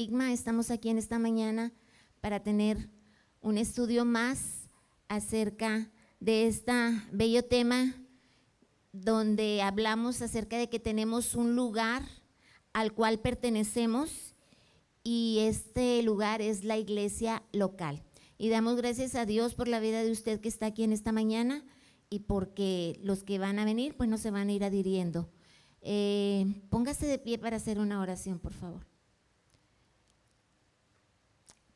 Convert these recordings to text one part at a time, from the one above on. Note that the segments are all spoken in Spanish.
Querigma. Estamos aquí en esta mañana para tener un estudio más acerca de este bello tema donde hablamos acerca de que tenemos un lugar al cual pertenecemos y este lugar es la iglesia local. Y damos gracias a Dios por la vida de usted que está aquí en esta mañana y porque los que van a venir pues no se van a ir adhiriendo. Póngase de pie para hacer una oración, por favor.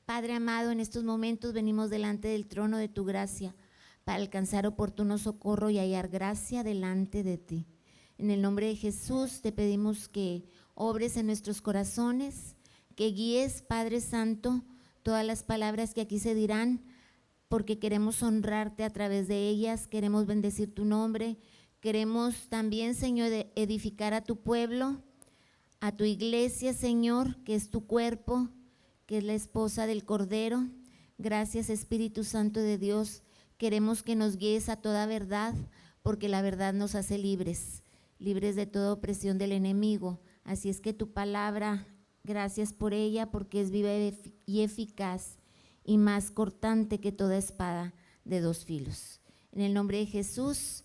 Padre amado, en estos momentos venimos delante del trono de tu gracia para alcanzar oportuno socorro y hallar gracia delante de ti. En el nombre de Jesús te pedimos que obres en nuestros corazones, que guíes, Padre Santo, todas las palabras que aquí se dirán, porque queremos honrarte a través de ellas, queremos bendecir tu nombre, queremos también, Señor, edificar a tu pueblo, a tu iglesia, Señor, que es tu cuerpo, que es la esposa del Cordero. Gracias, Espíritu Santo de Dios. Queremos que nos guíes a toda verdad, porque la verdad nos hace libres, libres de toda opresión del enemigo. Así es que tu palabra, gracias por ella, porque es viva y eficaz y más cortante que toda espada de dos filos. En el nombre de Jesús,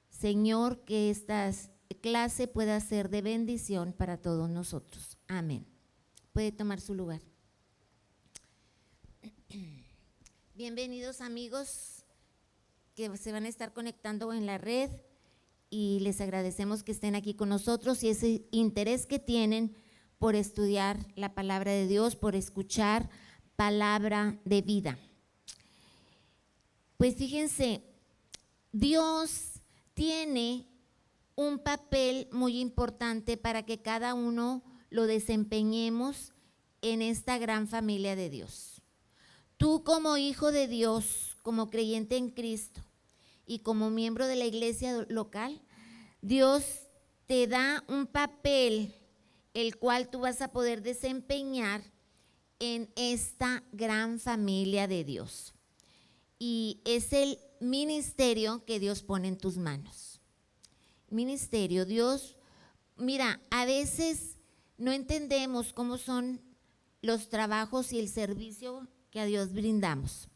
Señor, que esta clase pueda ser de bendición para todos nosotros. Amén. Puede tomar su lugar. Bienvenidos, amigos que se van a estar conectando en la red, y les agradecemos que estén aquí con nosotros y ese interés que tienen por estudiar la palabra de Dios, por escuchar palabra de vida. Pues fíjense, Dios tiene un papel muy importante para que cada uno lo desempeñemos en esta gran familia de Dios. Tú como hijo de Dios, como creyente en Cristo y como miembro de la iglesia local, Dios te da un papel el cual tú vas a poder desempeñar en esta gran familia de Dios. Y es el ministerio que Dios pone en tus manos. Ministerio, Dios, mira, a veces no entendemos cómo son los trabajos y el servicio que a Dios brindamos,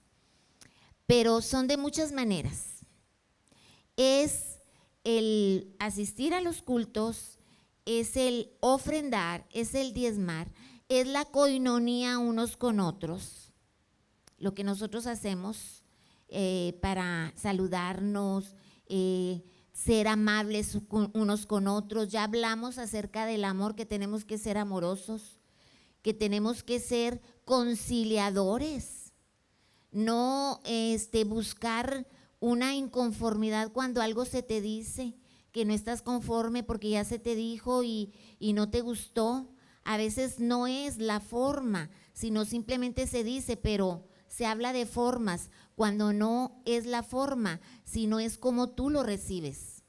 pero son de muchas maneras. Es el asistir a los cultos, es el ofrendar, es el diezmar, es la coinonía unos con otros, lo que nosotros hacemos para saludarnos, ser amables unos con otros. Ya hablamos acerca del amor, que tenemos que ser amorosos, que tenemos que ser conciliadores, no buscar una inconformidad cuando algo se te dice, que no estás conforme porque ya se te dijo y no te gustó. A veces no es la forma, sino simplemente se dice, pero se habla de formas cuando no es la forma, sino es como tú lo recibes.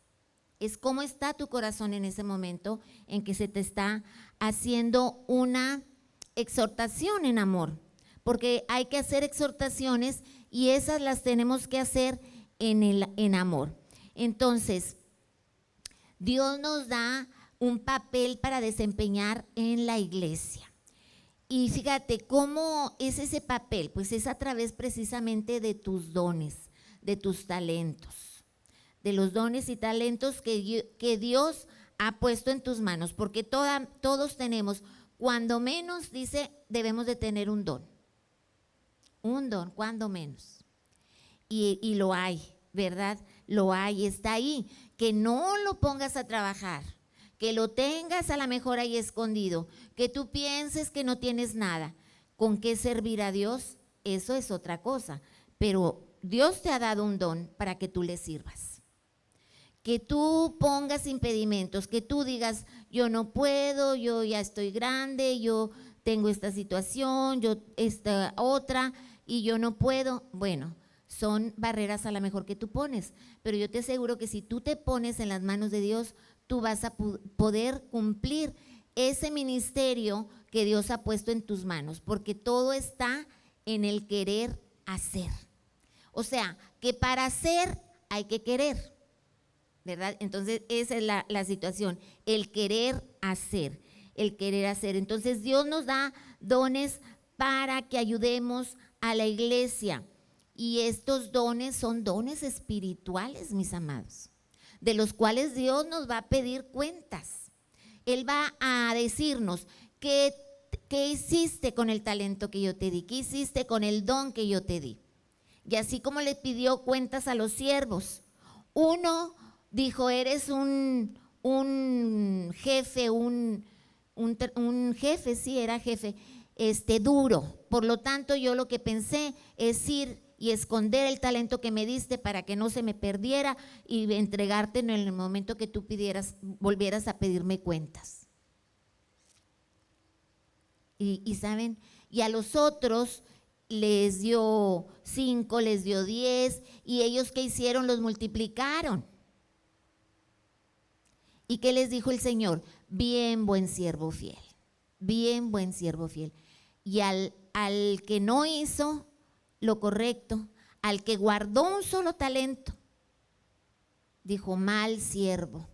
Es cómo está tu corazón en ese momento en que se te está haciendo una exhortación en amor, porque hay que hacer exhortaciones y esas las tenemos que hacer en amor. Entonces, Dios nos da un papel para desempeñar en la iglesia. Y fíjate, ¿cómo es ese papel? Pues es a través precisamente de tus dones, de tus talentos, de los dones y talentos que Dios ha puesto en tus manos, porque todos tenemos, cuando menos, dice, debemos de tener un don, cuando menos. Y lo hay, ¿verdad? Lo hay, está ahí. Que no lo pongas a trabajar, que lo tengas a lo mejor ahí escondido, que tú pienses que no tienes nada. ¿Con qué servir a Dios? Eso es otra cosa. Pero Dios te ha dado un don para que tú le sirvas. Que tú pongas impedimentos, que tú digas, yo no puedo, yo ya estoy grande, yo tengo esta situación, yo esta otra, y yo no puedo. Bueno, son barreras a lo mejor que tú pones, pero yo te aseguro que si tú te pones en las manos de Dios, tú vas a poder cumplir ese ministerio que Dios ha puesto en tus manos, porque todo está en el querer hacer. O sea, que para hacer hay que querer, ¿verdad? Entonces esa es la situación, el querer hacer. el querer hacer. Entonces Dios nos da dones para que ayudemos a la iglesia. Y estos dones son dones espirituales, mis amados, de los cuales Dios nos va a pedir cuentas. Él va a decirnos qué hiciste con el talento que yo te di, qué hiciste con el don que yo te di. Y así como le pidió cuentas a los siervos, uno dijo, eres un jefe, un jefe, sí, era jefe, duro. Por lo tanto, yo lo que pensé es ir y esconder el talento que me diste para que no se me perdiera y entregarte en el momento que tú volvieras a pedirme cuentas. Y saben, y a los otros les dio 5, les dio 10, y ellos ¿qué hicieron? Los multiplicaron. ¿Y qué les dijo el Señor? Bien, buen siervo fiel, bien, buen siervo fiel. Y al que no hizo lo correcto, al que guardó un solo talento, dijo, mal siervo,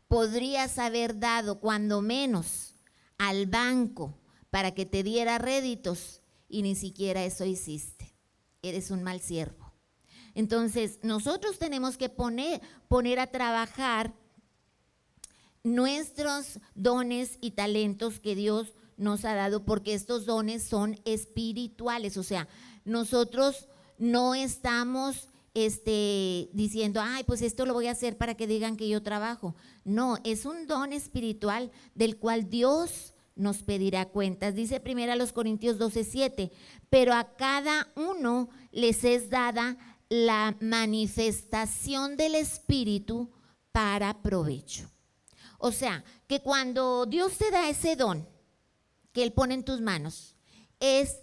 podrías haber dado cuando menos al banco para que te diera réditos y ni siquiera eso hiciste. Eres un mal siervo. Entonces, nosotros tenemos que poner a trabajar nuestros dones y talentos que Dios nos ha dado, porque estos dones son espirituales. O sea, nosotros no estamos diciendo, ay, pues esto lo voy a hacer para que digan que yo trabajo. No, es un don espiritual del cual Dios nos pedirá cuentas. Dice 1 Corintios 12:7, pero a cada uno les es dada la manifestación del Espíritu para provecho. O sea, que cuando Dios te da ese don que Él pone en tus manos, es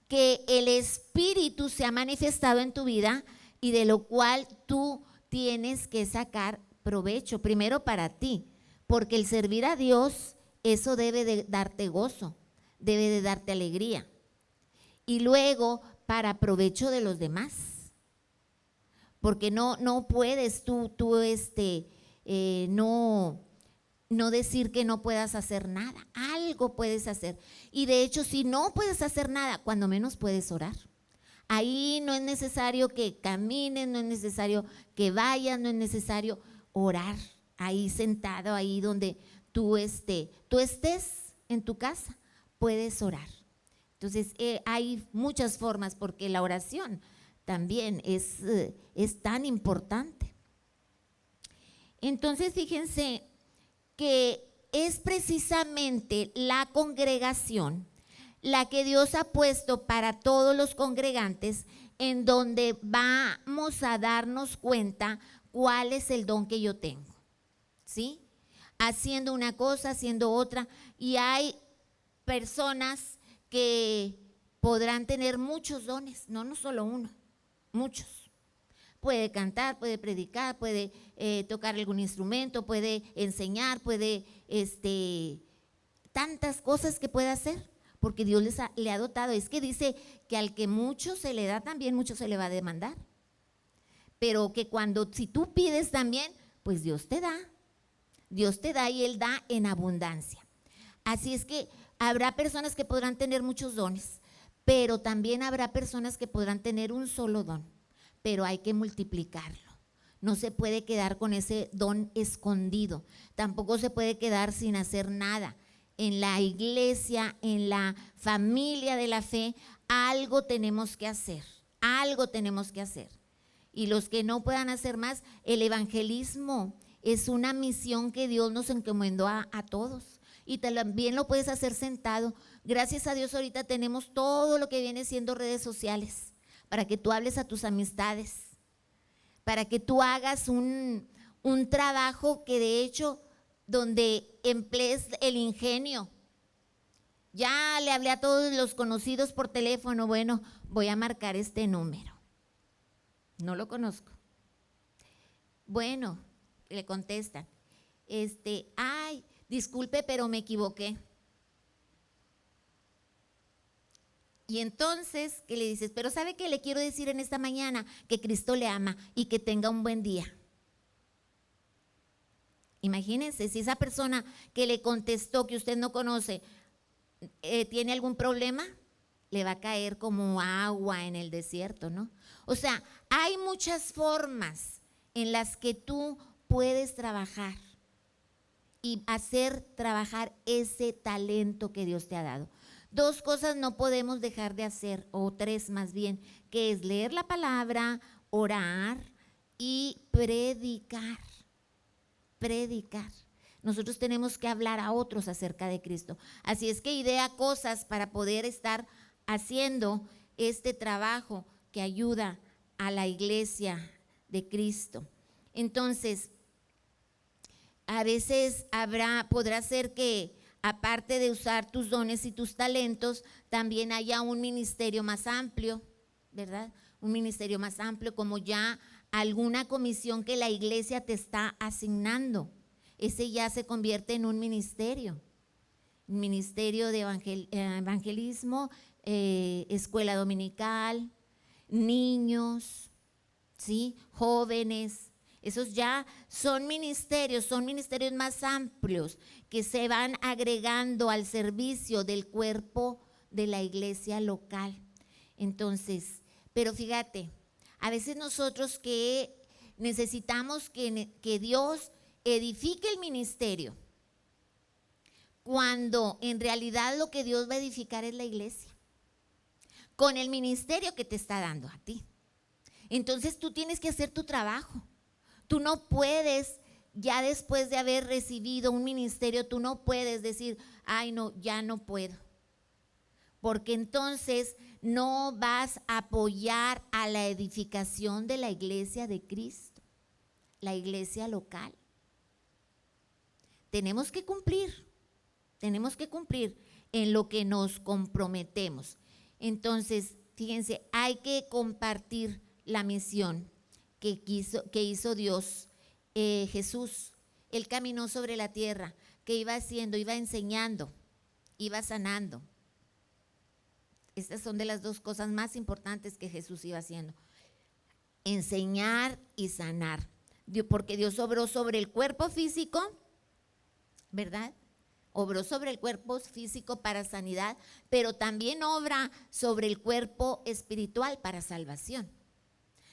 que el Espíritu se ha manifestado en tu vida y de lo cual tú tienes que sacar provecho, primero para ti, porque el servir a Dios, eso debe de darte gozo, debe de darte alegría, y luego para provecho de los demás, porque no puedes tú no decir que no puedas hacer nada, algo puedes hacer. Y de hecho, si no puedes hacer nada, cuando menos puedes orar. Ahí no es necesario que camines, no es necesario que vayas, no es necesario orar. Ahí sentado, ahí donde tú estés en tu casa, puedes orar. Entonces, hay muchas formas, porque la oración también es tan importante. Entonces, fíjense que es precisamente la congregación la que Dios ha puesto para todos los congregantes, en donde vamos a darnos cuenta cuál es el don que yo tengo, ¿sí? Haciendo una cosa, haciendo otra, y hay personas que podrán tener muchos dones, no solo uno, muchos. Puede cantar, puede predicar, puede tocar algún instrumento, puede enseñar, puede tantas cosas que puede hacer, porque Dios le ha dotado. Es que dice que al que mucho se le da, también mucho se le va a demandar. Pero que si tú pides también, pues Dios te da y Él da en abundancia. Así es que habrá personas que podrán tener muchos dones, pero también habrá personas que podrán tener un solo don, pero hay que multiplicarlo. No se puede quedar con ese don escondido, tampoco se puede quedar sin hacer nada. En la iglesia, en la familia de la fe, algo tenemos que hacer, algo tenemos que hacer. Y los que no puedan hacer más, el evangelismo es una misión que Dios nos encomendó a todos. Y también lo puedes hacer sentado. Gracias a Dios ahorita tenemos todo lo que viene siendo redes sociales, para que tú hables a tus amistades, para que tú hagas un trabajo que de hecho, donde emplees el ingenio. Ya le hablé a todos los conocidos por teléfono, bueno, voy a marcar este número. No lo conozco. Bueno, le contestan, ay, disculpe, pero me equivoqué. Y entonces, ¿qué le dices? Pero ¿sabe qué le quiero decir en esta mañana? Que Cristo le ama y que tenga un buen día. Imagínense, si esa persona que le contestó que usted no conoce tiene algún problema, le va a caer como agua en el desierto, ¿no? O sea, hay muchas formas en las que tú puedes trabajar y hacer trabajar ese talento que Dios te ha dado. Dos cosas no podemos dejar de hacer, o tres más bien, que es leer la palabra, orar y predicar. Predicar. Nosotros tenemos que hablar a otros acerca de Cristo. Así es que idea cosas para poder estar haciendo este trabajo que ayuda a la iglesia de Cristo. Entonces, a veces podrá ser que aparte de usar tus dones y tus talentos, también haya un ministerio más amplio, ¿verdad? Un ministerio más amplio, como ya alguna comisión que la iglesia te está asignando. Ese ya se convierte en un ministerio de evangelismo, escuela dominical, niños, ¿sí? Jóvenes. Esos ya son ministerios más amplios que se van agregando al servicio del cuerpo de la iglesia local. Entonces, pero fíjate, a veces nosotros que necesitamos que Dios edifique el ministerio, cuando en realidad lo que Dios va a edificar es la iglesia, con el ministerio que te está dando a ti. Entonces tú tienes que hacer tu trabajo. Tú no puedes, ya después de haber recibido un ministerio, tú no puedes decir, ay no, ya no puedo. Porque entonces no vas a apoyar a la edificación de la iglesia de Cristo, la iglesia local. Tenemos que cumplir en lo que nos comprometemos. Entonces, fíjense, hay que compartir la misión que hizo Dios, Jesús. Él caminó sobre la tierra, que iba haciendo, iba enseñando, iba sanando. Estas son de las dos cosas más importantes que Jesús iba haciendo: enseñar y sanar. Porque Dios obró sobre el cuerpo físico, ¿verdad? Obró sobre el cuerpo físico para sanidad, pero también obra sobre el cuerpo espiritual para salvación.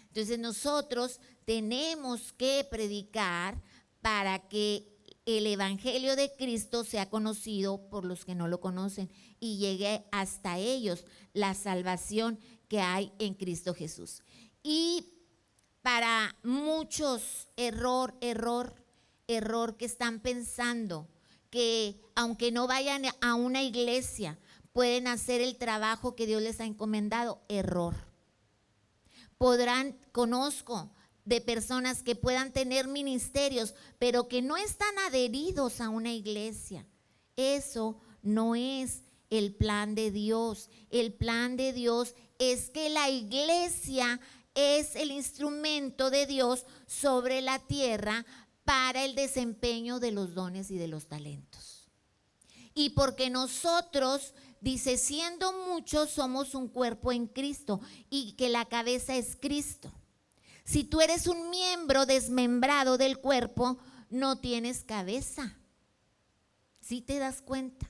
Entonces nosotros tenemos que predicar para que el evangelio de Cristo sea conocido por los que no lo conocen y llegue hasta ellos la salvación que hay en Cristo Jesús. Y para muchos, error que están pensando que aunque no vayan a una iglesia, pueden hacer el trabajo que Dios les ha encomendado. Error. Conozco de personas que puedan tener ministerios, pero que no están adheridos a una iglesia. Eso no es el plan de Dios. El plan de Dios es que la iglesia es el instrumento de Dios sobre la tierra para el desempeño de los dones y de los talentos. Y porque nosotros, dice, siendo muchos, somos un cuerpo en Cristo y que la cabeza es Cristo. Si tú eres un miembro desmembrado del cuerpo, no tienes cabeza. ¿Sí te das cuenta?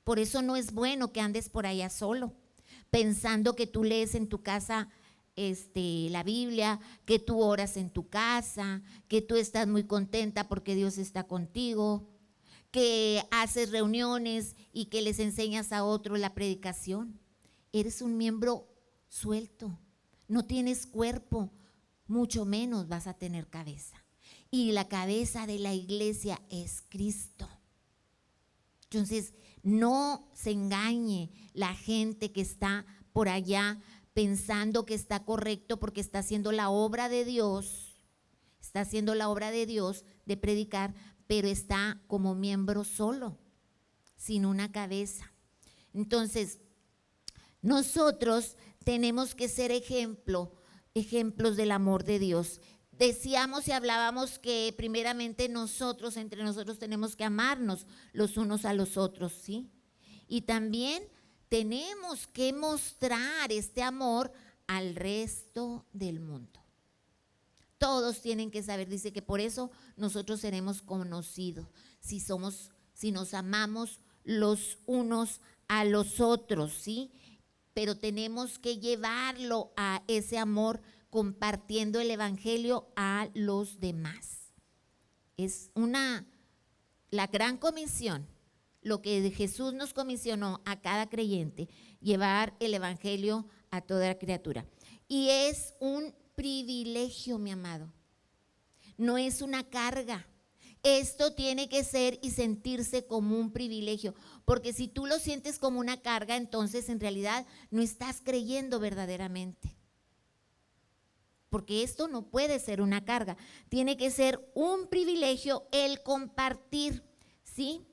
Por eso no es bueno que andes por allá solo, pensando que tú lees en tu casa la Biblia, que tú oras en tu casa, que tú estás muy contenta porque Dios está contigo, que haces reuniones y que les enseñas a otros la predicación. Eres un miembro suelto, no tienes cuerpo, mucho menos vas a tener cabeza. Y la cabeza de la iglesia es Cristo. Entonces, no se engañe la gente que está por allá pensando que está correcto porque está haciendo la obra de Dios, de predicar, pero está como miembro solo, sin una cabeza. Entonces, nosotros tenemos que ser ejemplos del amor de Dios. Decíamos y hablábamos que primeramente nosotros, entre nosotros, tenemos que amarnos los unos a los otros, ¿sí? Y también tenemos que mostrar este amor al resto del mundo. Todos tienen que saber, dice que por eso nosotros seremos conocidos, si nos amamos los unos a los otros, ¿sí? Pero tenemos que llevarlo a ese amor compartiendo el evangelio a los demás. Es la gran comisión, lo que Jesús nos comisionó a cada creyente, llevar el evangelio a toda criatura. Y es un privilegio, mi amado, no es una carga. Esto tiene que ser y sentirse como un privilegio, porque si tú lo sientes como una carga, entonces en realidad no estás creyendo verdaderamente. Porque esto no puede ser una carga, tiene que ser un privilegio el compartir, ¿sí?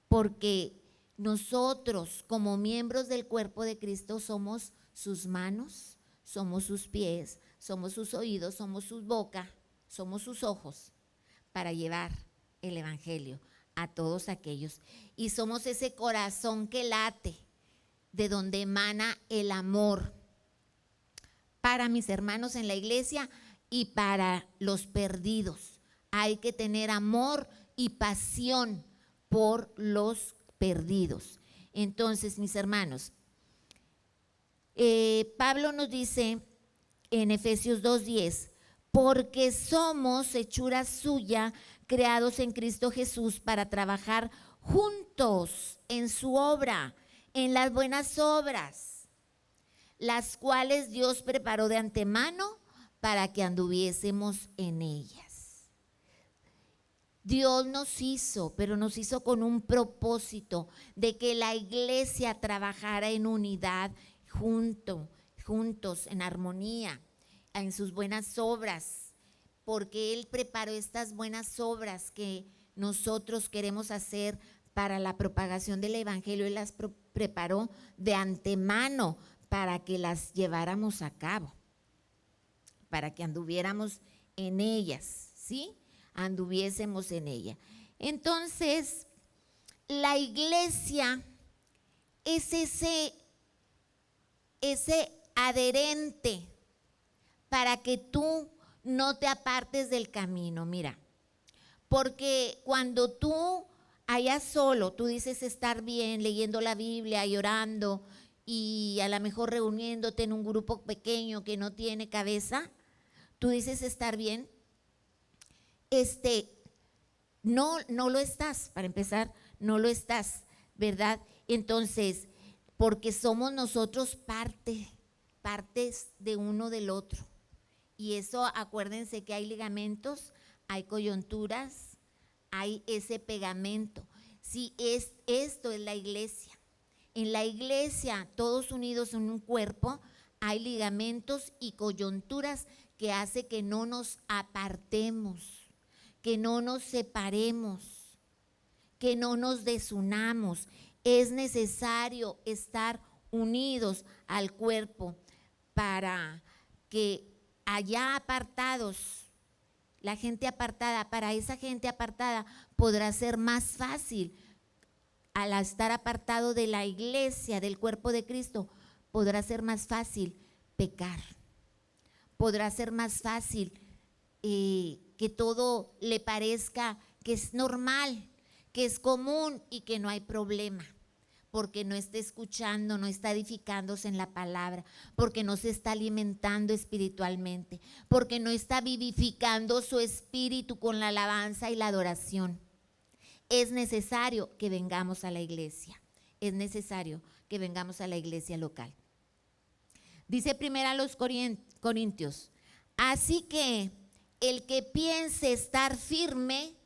Porque nosotros como miembros del cuerpo de Cristo somos sus manos, somos sus pies, somos sus oídos, somos su boca, somos sus ojos para llevar el evangelio a todos aquellos. Y somos ese corazón que late, de donde emana el amor para mis hermanos en la iglesia y para los perdidos. Hay que tener amor y pasión por los perdidos. Entonces, mis hermanos, Pablo nos dice en Efesios 2:10, porque somos hechura suya, creados en Cristo Jesús para trabajar juntos en su obra, en las buenas obras, las cuales Dios preparó de antemano para que anduviésemos en ellas. Dios nos hizo, pero nos hizo con un propósito de que la iglesia trabajara en unidad, juntos, en armonía, en sus buenas obras, porque Él preparó estas buenas obras que nosotros queremos hacer para la propagación del evangelio. Él las preparó de antemano para que las lleváramos a cabo, para que anduviéramos en ellas, ¿sí? Anduviésemos en ella. Entonces, la iglesia es ese adherente para que tú no te apartes del camino. Mira, porque cuando tú allá solo, tú dices estar bien leyendo la Biblia y orando y a lo mejor reuniéndote en un grupo pequeño que no tiene cabeza, tú dices estar bien, no lo estás, para empezar, no lo estás, ¿verdad? Entonces, porque somos nosotros partes de uno del otro. Y eso, acuérdense que hay ligamentos, hay coyunturas, hay ese pegamento. Sí, esto es la iglesia. En la iglesia, todos unidos en un cuerpo, hay ligamentos y coyunturas que hace que no nos apartemos, que no nos separemos, que no nos desunamos. Es necesario estar unidos al cuerpo para que allá apartados, la gente apartada, para esa gente apartada podrá ser más fácil, al estar apartado de la iglesia, del cuerpo de Cristo, podrá ser más fácil pecar, podrá ser más fácil que todo le parezca que es normal, que es común y que no hay problema, porque no está escuchando, no está edificándose en la palabra, porque no se está alimentando espiritualmente, porque no está vivificando su espíritu con la alabanza y la adoración. Es necesario que vengamos a la iglesia, es necesario que vengamos a la iglesia local. Dice primero a los Corintios, así que el que piense estar firme,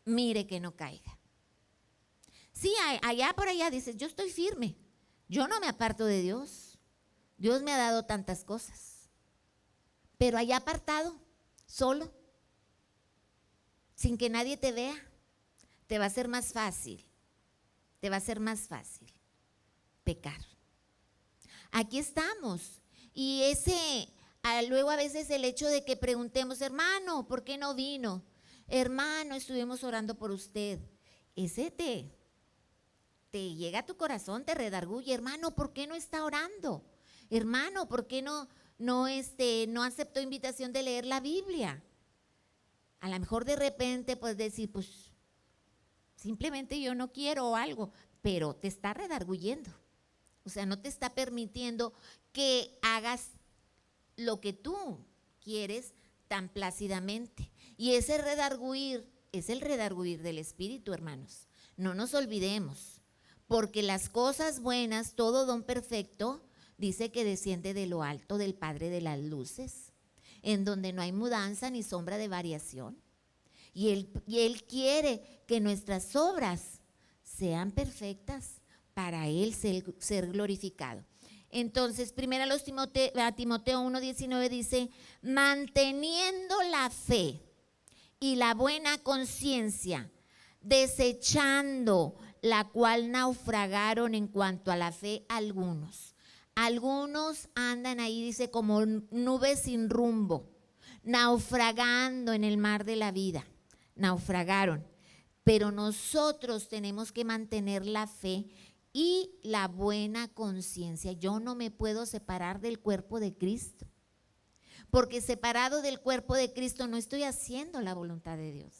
mire que no caiga. Sí, allá por allá dices, yo estoy firme, yo no me aparto de Dios, Dios me ha dado tantas cosas, pero allá apartado, solo, sin que nadie te vea, te va a ser más fácil pecar. Aquí estamos, y luego a veces el hecho de que preguntemos, hermano, ¿por qué no vino? Hermano, estuvimos orando por usted, ese te llega a tu corazón, te redarguye, hermano, ¿por qué no está orando? Hermano, ¿por qué no no aceptó invitación de leer la Biblia. A lo mejor de repente puedes decir, pues simplemente yo no quiero o algo, pero te está redarguyendo. O sea, no te está permitiendo que hagas lo que tú quieres tan plácidamente. Y ese redarguir es el redarguir del Espíritu, hermanos. No nos olvidemos, porque las cosas buenas, todo don perfecto, dice que desciende de lo alto del Padre de las luces, en donde no hay mudanza ni sombra de variación. Y Él quiere que nuestras obras sean perfectas para Él ser glorificado. Entonces, primero a Timoteo 1:19 dice, manteniendo la fe y la buena conciencia, desechando la cual naufragaron en cuanto a la fe algunos. Algunos andan ahí, dice, como nubes sin rumbo, naufragando en el mar de la vida. Naufragaron. Pero nosotros tenemos que mantener la fe y la buena conciencia. Yo no me puedo separar del cuerpo de Cristo, porque separado del cuerpo de Cristo no estoy haciendo la voluntad de Dios.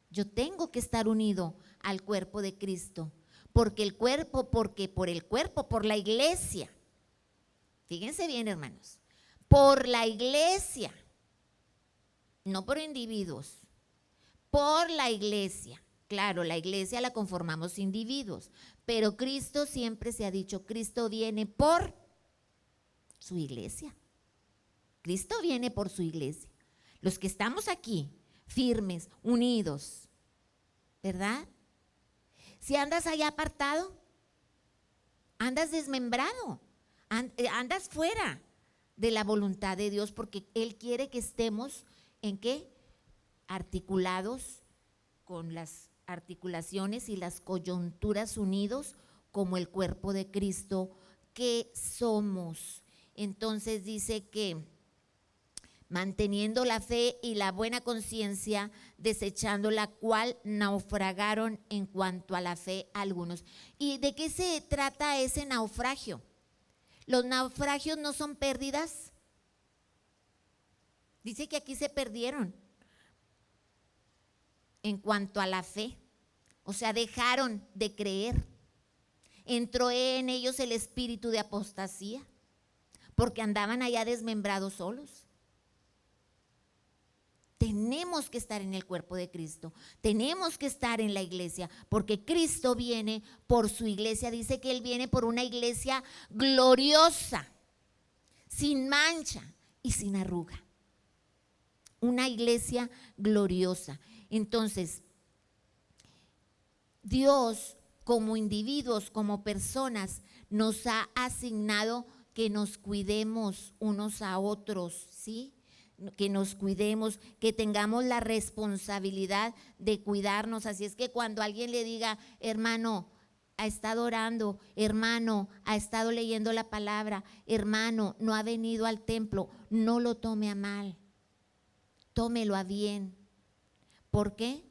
Yo tengo que estar unido al cuerpo de Cristo, porque por la iglesia. Fíjense bien, hermanos, por la iglesia, no por individuos, por la iglesia. Claro, la iglesia la conformamos individuos, pero Cristo siempre se ha dicho, Cristo viene por su iglesia. Cristo viene por su iglesia. Los que estamos aquí, firmes, unidos, ¿verdad? Si andas allá apartado, andas desmembrado, andas fuera de la voluntad de Dios, porque Él quiere que estemos, ¿en qué? Articulados, con las articulaciones y las coyunturas unidos como el cuerpo de Cristo que somos. Entonces dice que manteniendo la fe y la buena conciencia, desechando la cual naufragaron en cuanto a la fe algunos. ¿Y de qué se trata ese naufragio? Los naufragios no son pérdidas. Dice que aquí se perdieron en cuanto a la fe, o sea, dejaron de creer. Entró en ellos el espíritu de apostasía, porque andaban allá desmembrados solos. Tenemos que estar en el cuerpo de Cristo, tenemos que estar en la iglesia, porque Cristo viene por su iglesia. Dice que Él viene por una iglesia gloriosa, sin mancha y sin arruga. Una iglesia gloriosa. Entonces, Dios como individuos, como personas, nos ha asignado que nos cuidemos unos a otros, ¿sí? Que nos cuidemos, que tengamos la responsabilidad de cuidarnos. Así es que cuando alguien le diga, hermano, ha estado orando, hermano, ha estado leyendo la palabra, hermano, no ha venido al templo, no lo tome a mal, tómelo a bien. ¿Por qué?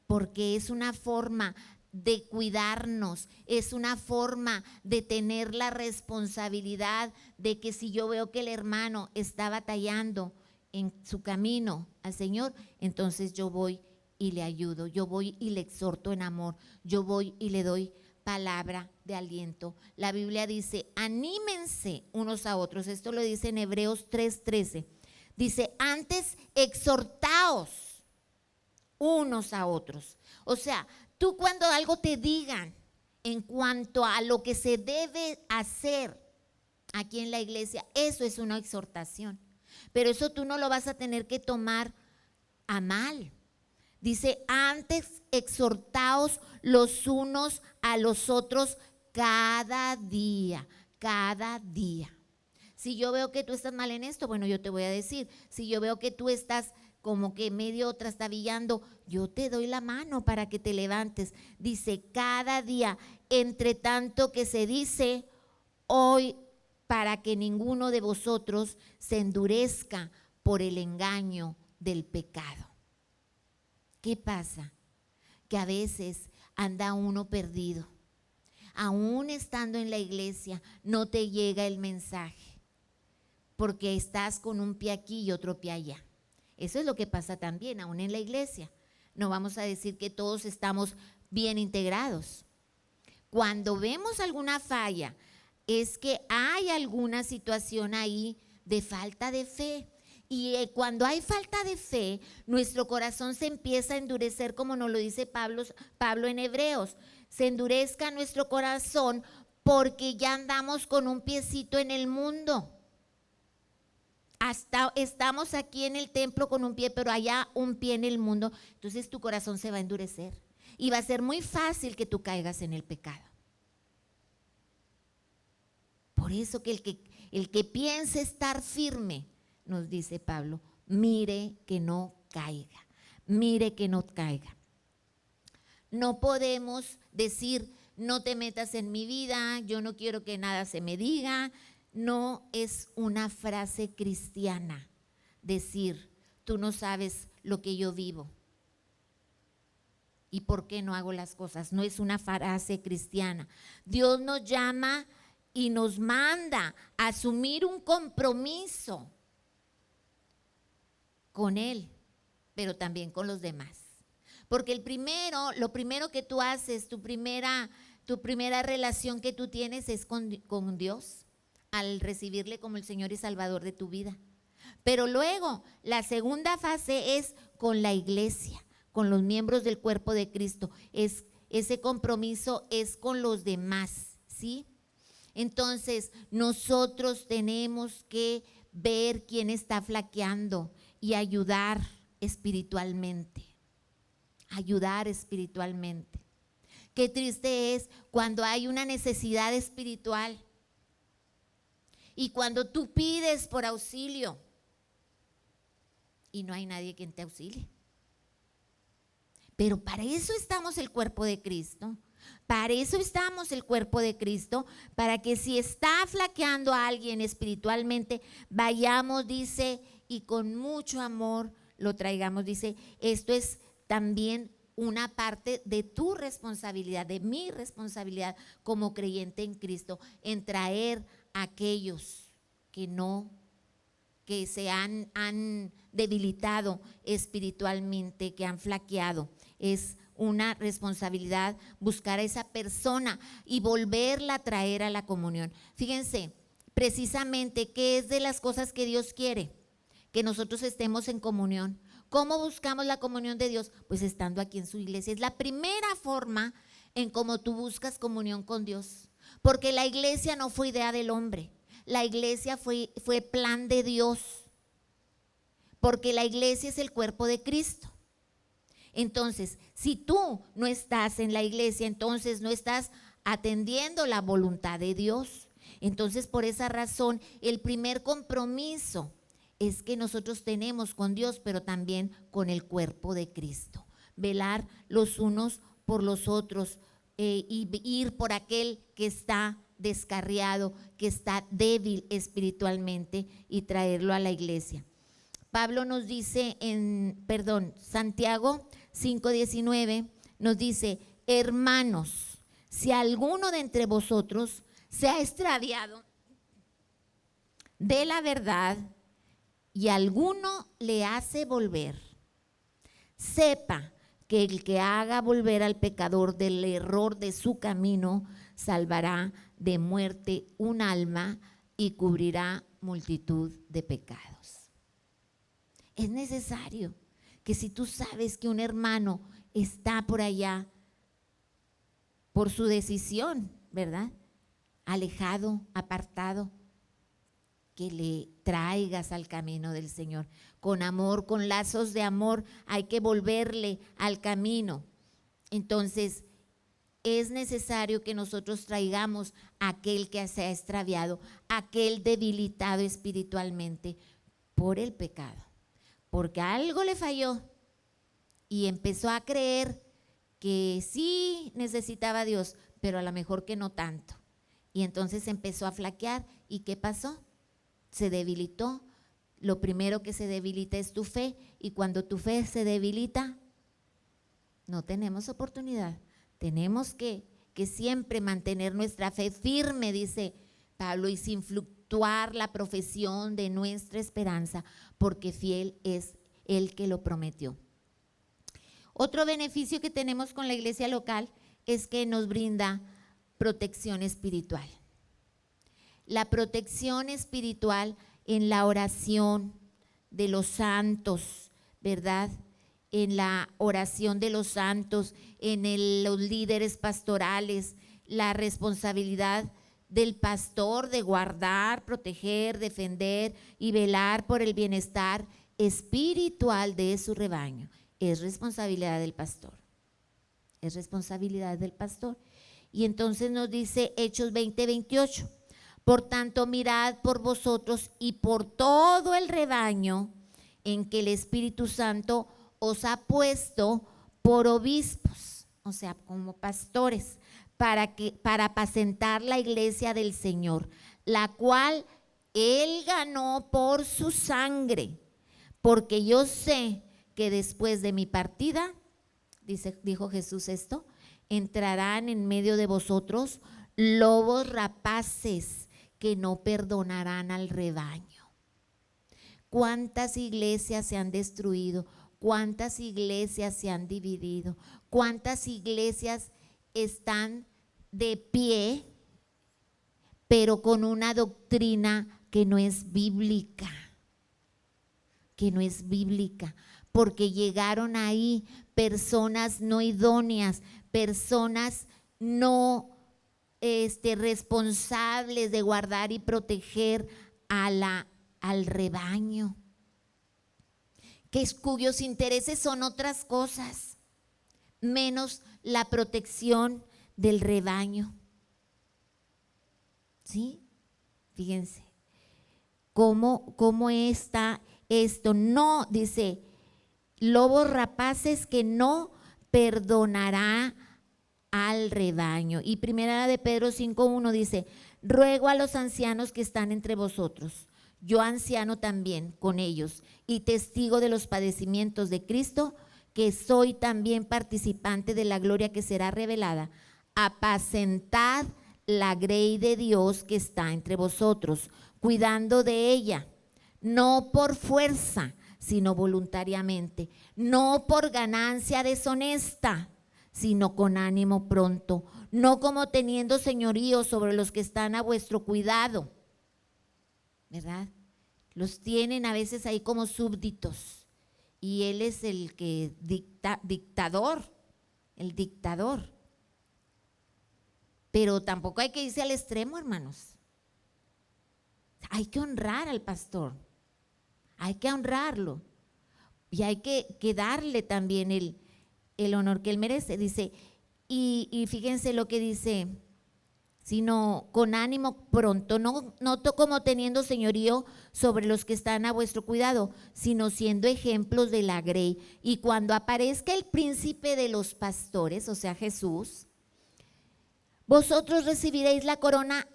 Porque es una forma de cuidarnos, es una forma de tener la responsabilidad de que si yo veo que el hermano está batallando en su camino al Señor, entonces yo voy y le ayudo, yo voy y le exhorto en amor, yo voy y le doy palabra de aliento. La Biblia dice, anímense unos a otros. Esto lo dice en Hebreos 3:13. Dice, antes exhortaos unos a otros. O sea, tú cuando algo te digan en cuanto a lo que se debe hacer aquí en la iglesia, eso es una exhortación. Pero eso tú no lo vas a tener que tomar a mal. Dice, antes exhortaos los unos a los otros cada día, cada día. Si yo veo que tú estás mal en esto, bueno, yo te voy a decir. Si yo veo que tú estás como que medio trastabillando, yo te doy la mano para que te levantes. Dice, cada día, entre tanto que se dice hoy, para que ninguno de vosotros se endurezca por el engaño del pecado. ¿Qué pasa? Que a veces anda uno perdido. Aún estando en la iglesia, no te llega el mensaje. porque estás con un pie aquí y otro pie allá. Eso es lo que pasa también, aún en la iglesia. No vamos a decir que todos estamos bien integrados. Cuando vemos alguna falla, es que hay alguna situación ahí de falta de fe. Y cuando hay falta de fe, nuestro corazón se empieza a endurecer, como nos lo dice Pablo en Hebreos. Se endurezca nuestro corazón porque ya andamos con un piecito en el mundo. Hasta estamos aquí en el templo con un pie, pero allá un pie en el mundo. Entonces tu corazón se va a endurecer y va a ser muy fácil que tú caigas en el pecado. Por eso que el que piense estar firme, nos dice Pablo, mire que no caiga, mire que no caiga. No podemos decir, no te metas en mi vida, yo no quiero que nada se me diga. No es una frase cristiana decir, tú no sabes lo que yo vivo y por qué no hago las cosas. No es una frase cristiana. Dios nos llama y nos manda a asumir un compromiso con Él, pero también con los demás. Porque lo primero que tú haces, tu primera relación que tú tienes es con Dios, al recibirle como el Señor y Salvador de tu vida. Pero luego, la segunda fase es con la iglesia, con los miembros del cuerpo de Cristo. Ese compromiso es con los demás, ¿sí? Entonces, nosotros tenemos que ver quién está flaqueando y ayudar espiritualmente. Ayudar espiritualmente. Qué triste es cuando hay una necesidad espiritual y cuando tú pides por auxilio y no hay nadie quien te auxilie. Pero para eso estamos el cuerpo de Cristo. Para eso estamos el cuerpo de Cristo, para que si está flaqueando a alguien espiritualmente, vayamos, dice, y con mucho amor lo traigamos. Dice, esto es también una parte de tu responsabilidad, de mi responsabilidad como creyente en Cristo, en traer a aquellos que se han debilitado espiritualmente, que han flaqueado. Es una responsabilidad buscar a esa persona y volverla a traer a la comunión. Fíjense, precisamente, ¿qué es de las cosas que Dios quiere? Que nosotros estemos en comunión. ¿Cómo buscamos la comunión de Dios? Pues estando aquí en su iglesia. Es la primera forma en cómo tú buscas comunión con Dios. Porque la iglesia no fue idea del hombre. La iglesia fue plan de Dios. Porque la iglesia es el cuerpo de Cristo. Entonces, si tú no estás en la iglesia, entonces no estás atendiendo la voluntad de Dios. Entonces, por esa razón, el primer compromiso es que nosotros tenemos con Dios, pero también con el cuerpo de Cristo. Velar los unos por los otros y ir por aquel que está descarriado, que está débil espiritualmente y traerlo a la iglesia. Pablo nos dice Santiago 5:19 nos dice, hermanos, si alguno de entre vosotros se ha extraviado de la verdad y alguno le hace volver, sepa que el que haga volver al pecador del error de su camino, salvará de muerte un alma y cubrirá multitud de pecados. Es necesario que si tú sabes que un hermano está por allá, por su decisión, ¿verdad? Alejado, apartado, que le traigas al camino del Señor. Con amor, con lazos de amor, hay que volverle al camino. Entonces, es necesario que nosotros traigamos a aquel que se ha extraviado, aquel debilitado espiritualmente por el pecado. Porque algo le falló y empezó a creer que sí necesitaba a Dios, pero a lo mejor que no tanto. Y entonces empezó a flaquear. ¿Y qué pasó? Se debilitó. Lo primero que se debilita es tu fe, y cuando tu fe se debilita, no tenemos oportunidad. Tenemos que siempre mantener nuestra fe firme, dice Pablo, y sin efectuar la profesión de nuestra esperanza, porque fiel es el que lo prometió. Otro beneficio que tenemos con la iglesia local es que nos brinda protección espiritual. La protección espiritual en la oración de los santos, ¿verdad? En la oración de los santos, en los líderes pastorales, la responsabilidad del pastor de guardar, proteger, defender y velar por el bienestar espiritual de su rebaño. Es responsabilidad del pastor. Es responsabilidad del pastor. Y entonces nos dice Hechos 20:28. Por tanto, mirad por vosotros y por todo el rebaño en que el Espíritu Santo os ha puesto por obispos, o sea, como pastores, para apacentar la iglesia del Señor, la cual Él ganó por su sangre, porque yo sé que después de mi partida, dijo Jesús esto, entrarán en medio de vosotros lobos rapaces que no perdonarán al rebaño. ¿Cuántas iglesias se han destruido? ¿Cuántas iglesias se han dividido? ¿Cuántas iglesias están de pie, pero con una doctrina que no es bíblica? Que no es bíblica, porque llegaron ahí personas no idóneas, personas no responsables de guardar y proteger al rebaño, cuyos intereses son otras cosas, menos la protección del rebaño. ¿Sí? Fíjense, ¿cómo está esto? No, dice, lobos rapaces que no perdonará al rebaño. Y primera de Pedro 5:1 dice, ruego a los ancianos que están entre vosotros, yo anciano también con ellos y testigo de los padecimientos de Cristo, que soy también participante de la gloria que será revelada, apacentad la grey de Dios que está entre vosotros, cuidando de ella, no por fuerza, sino voluntariamente, no por ganancia deshonesta, sino con ánimo pronto, no como teniendo señorío sobre los que están a vuestro cuidado, ¿verdad? Los tienen a veces ahí como súbditos y él es el que dictador, el dictador. Pero tampoco hay que irse al extremo, hermanos. Hay que honrar al pastor, hay que honrarlo y hay que darle también el honor que él merece. Dice, y fíjense lo que dice, sino con ánimo pronto, no como teniendo señorío sobre los que están a vuestro cuidado, sino siendo ejemplos de la grey. Y cuando aparezca el príncipe de los pastores, o sea Jesús, vosotros recibiréis la corona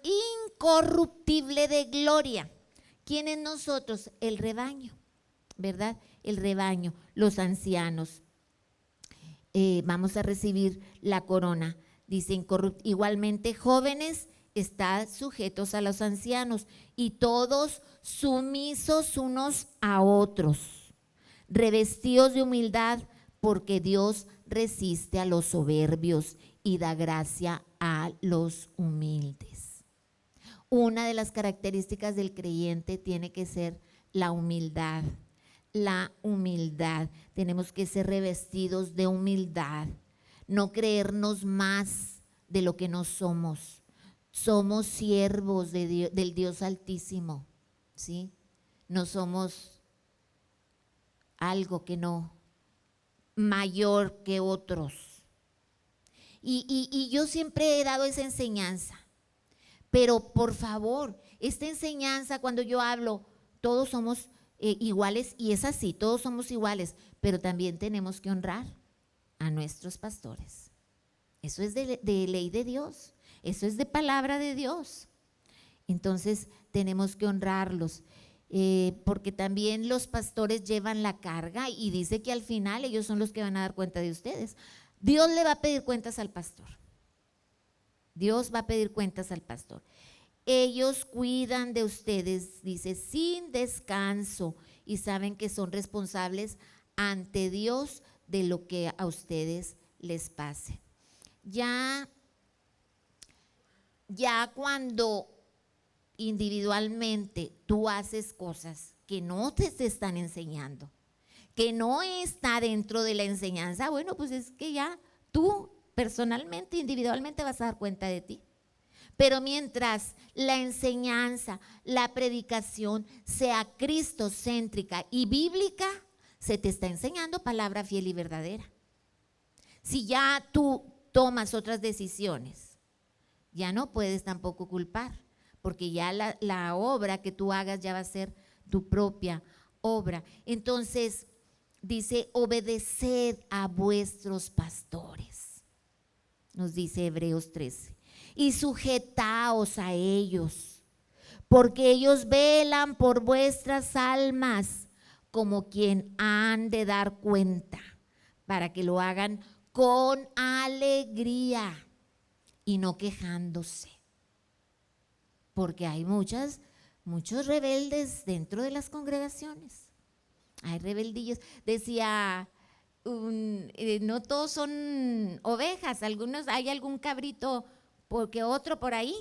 incorruptible de gloria. ¿Quién es nosotros? El rebaño, ¿verdad? El rebaño, los ancianos. Vamos a recibir la corona. Dice, igualmente jóvenes, estad sujetos a los ancianos y todos sumisos unos a otros, revestidos de humildad, porque Dios resiste a los soberbios y da gracia a los humildes. Una de las características del creyente tiene que ser la humildad. La humildad. Tenemos que ser revestidos de humildad. No creernos más de lo que no somos. Somos siervos de Dios, del Dios Altísimo, ¿sí? No somos algo que no, mayor que otros. Y yo siempre he dado esa enseñanza, pero por favor, esta enseñanza cuando yo hablo, todos somos iguales, y es así, todos somos iguales, pero también tenemos que honrar a nuestros pastores. Eso es de ley de Dios, eso es de palabra de Dios. Entonces tenemos que honrarlos, porque también los pastores llevan la carga y dice que al final ellos son los que van a dar cuenta de ustedes. Dios le va a pedir cuentas al pastor. Dios va a pedir cuentas al pastor. ellos cuidan de ustedes, dice, sin descanso, y saben que son responsables ante Dios de lo que a ustedes les pase. Ya cuando individualmente tú haces cosas que no te están enseñando, que no está dentro de la enseñanza, bueno, pues es que ya tú personalmente, individualmente vas a dar cuenta de ti. Pero mientras la enseñanza, la predicación sea cristocéntrica y bíblica, se te está enseñando palabra fiel y verdadera. Si ya tú tomas otras decisiones, ya no puedes tampoco culpar, porque ya la obra que tú hagas ya va a ser tu propia obra. Entonces, dice, obedeced a vuestros pastores, nos dice Hebreos 13, y sujetaos a ellos, porque ellos velan por vuestras almas como quien han de dar cuenta, para que lo hagan con alegría y no quejándose. Porque hay muchos rebeldes dentro de las congregaciones. Hay rebeldillos. Decía, no todos son ovejas, hay algún cabrito porque otro por ahí,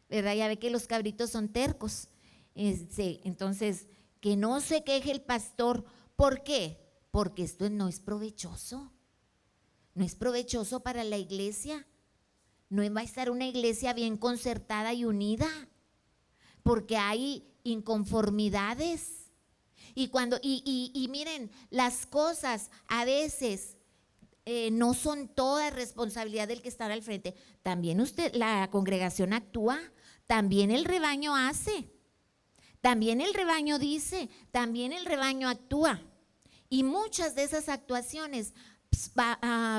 ¿verdad? Ya ve que los cabritos son tercos. Entonces, que no se queje el pastor. ¿Por qué? Porque esto no es provechoso. No es provechoso para la iglesia. No va a estar una iglesia bien concertada y unida, porque hay inconformidades. Y miren, las cosas a veces no son toda responsabilidad del que está al frente. También la congregación actúa, también el rebaño hace, también el rebaño dice, también el rebaño actúa. Y muchas de esas actuaciones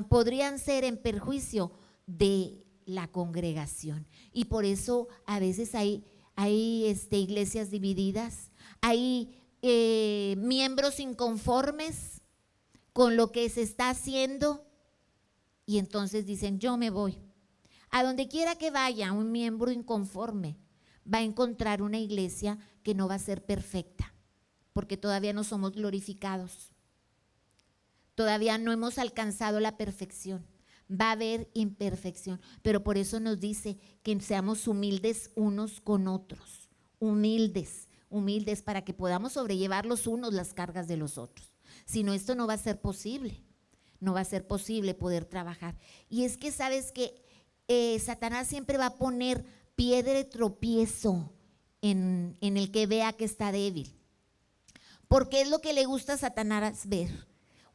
podrían ser en perjuicio de la congregación. Y por eso a veces hay iglesias divididas, hay miembros inconformes con lo que se está haciendo, y entonces dicen, yo me voy. A donde quiera que vaya un miembro inconforme, va a encontrar una iglesia que no va a ser perfecta, porque todavía no somos glorificados, todavía no hemos alcanzado la perfección. Va a haber imperfección, pero por eso nos dice que seamos humildes unos con otros, humildes para que podamos sobrellevar los unos las cargas de los otros. Si no, esto no va a ser posible, no va a ser posible poder trabajar. Y es que sabes que Satanás siempre va a poner piedra de tropiezo en el que vea que está débil, porque es lo que le gusta a Satanás ver: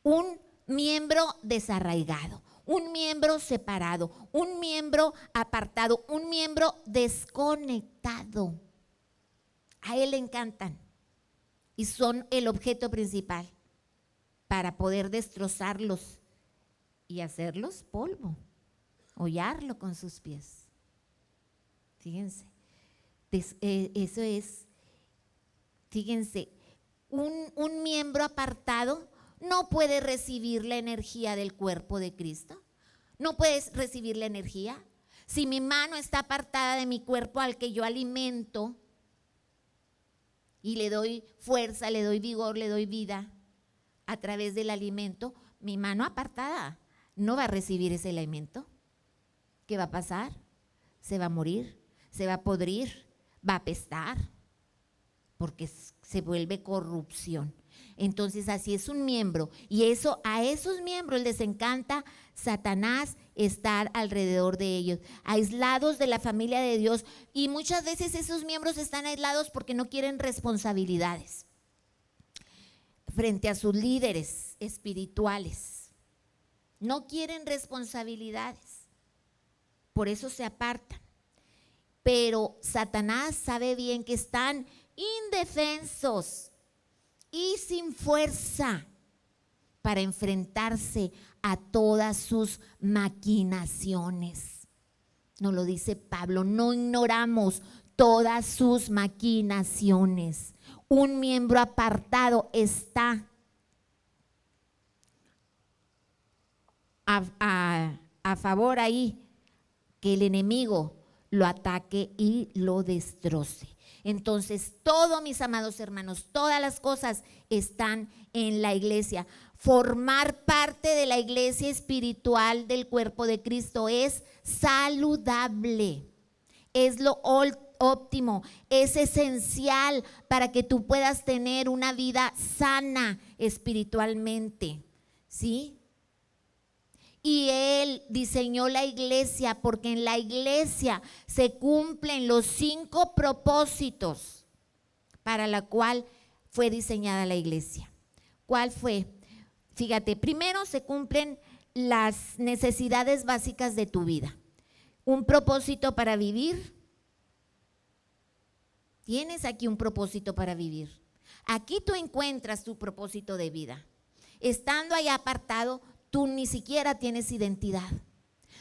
un miembro desarraigado, un miembro separado, un miembro apartado, un miembro desconectado. A él le encantan y son el objeto principal para poder destrozarlos y hacerlos polvo, hollarlo con sus pies. Fíjense, eso es, fíjense, un miembro apartado no puede recibir la energía del cuerpo de Cristo. No puedes recibir la energía. Si mi mano está apartada de mi cuerpo al que yo alimento y le doy fuerza, le doy vigor, le doy vida a través del alimento, mi mano apartada no va a recibir ese alimento. ¿Qué va a pasar? Se va a morir, se va a podrir, va a apestar, porque se vuelve corrupción. Entonces así es un miembro, y a esos miembros les encanta Satanás estar alrededor de ellos, aislados de la familia de Dios, y muchas veces esos miembros están aislados porque no quieren responsabilidades frente a sus líderes espirituales, no quieren responsabilidades, por eso se apartan. Pero Satanás sabe bien que están indefensos y sin fuerza para enfrentarse a todas sus maquinaciones. Nos lo dice Pablo, no ignoramos todas sus maquinaciones. Un miembro apartado está a favor ahí, que el enemigo lo ataque y lo destroce. Entonces, todo, mis amados hermanos, todas las cosas están en la iglesia. Formar parte de la iglesia espiritual del cuerpo de Cristo es saludable, es lo óptimo, es esencial para que tú puedas tener una vida sana espiritualmente, ¿sí? Y Él diseñó la iglesia porque en la iglesia se cumplen los 5 propósitos para la cual fue diseñada la iglesia. ¿Cuál fue? Fíjate, primero se cumplen las necesidades básicas de tu vida. Un propósito para vivir. Tienes aquí un propósito para vivir. Aquí tú encuentras tu propósito de vida. Estando allá apartado, tú ni siquiera tienes identidad.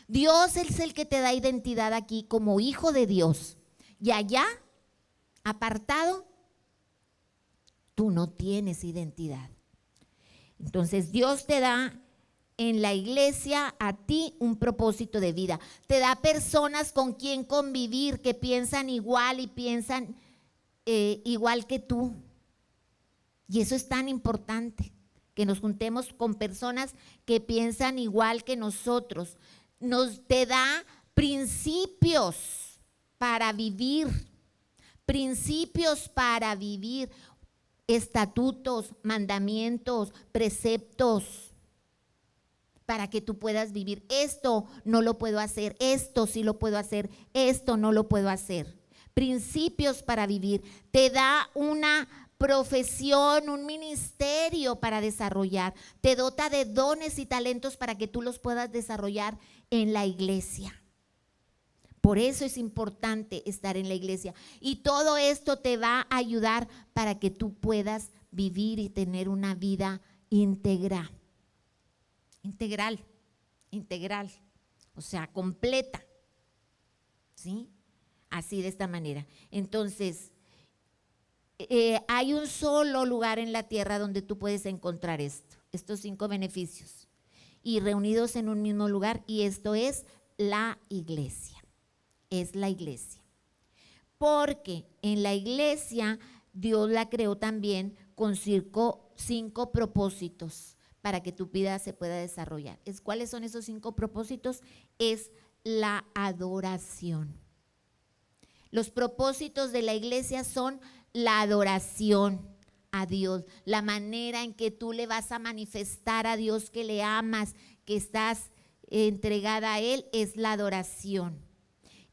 Dios es el que te da identidad aquí como hijo de Dios. Y allá, apartado, tú no tienes identidad. Entonces Dios te da en la iglesia a ti un propósito de vida. Te da personas con quien convivir que piensan igual y piensan igual que tú. Y eso es tan importante, que nos juntemos con personas que piensan igual que nosotros. Te da principios para vivir, estatutos, mandamientos, preceptos, para que tú puedas vivir. Esto no lo puedo hacer, esto sí lo puedo hacer, esto no lo puedo hacer. Principios para vivir. Te da una profesión, un ministerio para desarrollar. Te dota de dones y talentos para que tú los puedas desarrollar en la iglesia. Por eso es importante estar en la iglesia. Y todo esto te va a ayudar para que tú puedas vivir y tener una vida íntegra. Integral. O sea, completa. ¿Sí? Así, de esta manera. Entonces, hay un solo lugar en la tierra donde tú puedes encontrar estos 5 beneficios, y reunidos en un mismo lugar, y esto es la iglesia. Es la iglesia. Porque en la iglesia Dios la creó también con 5 propósitos para que tu vida se pueda desarrollar. ¿Cuáles son esos 5 propósitos? Es la adoración. Los propósitos de la iglesia son la adoración a Dios, la manera en que tú le vas a manifestar a Dios que le amas, que estás entregada a Él, es la adoración.